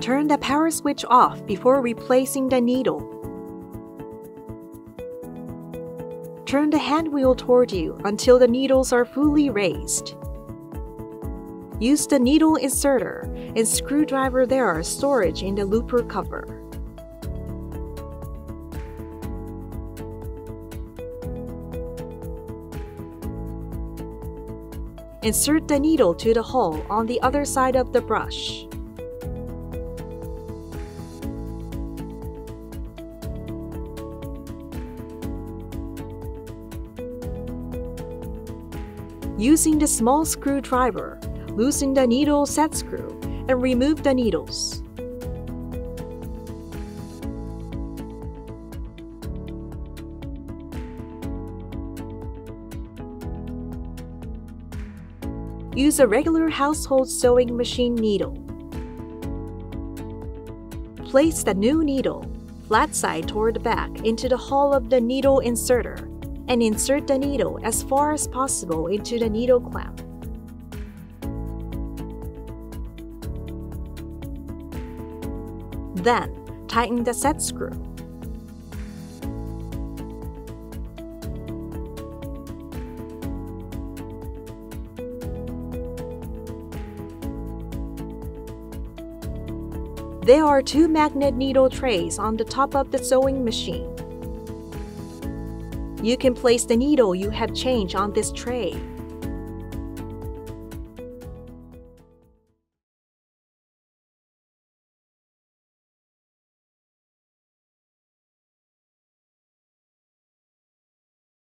Turn the power switch off before replacing the needle. Turn the hand wheel toward you until the needles are fully raised. Use the needle inserter and screwdriver there as storage in the looper cover. Insert the needle to the hole on the other side of the brush. Using the small screwdriver, loosen the needle set screw and remove the needles. Use a regular household sewing machine needle. Place the new needle, flat side toward the back, into the hole of the needle inserter and insert the needle as far as possible into the needle clamp. Then, tighten the set screw. There are 2 magnet needle trays on the top of the sewing machine. You can place the needle you have changed on this tray.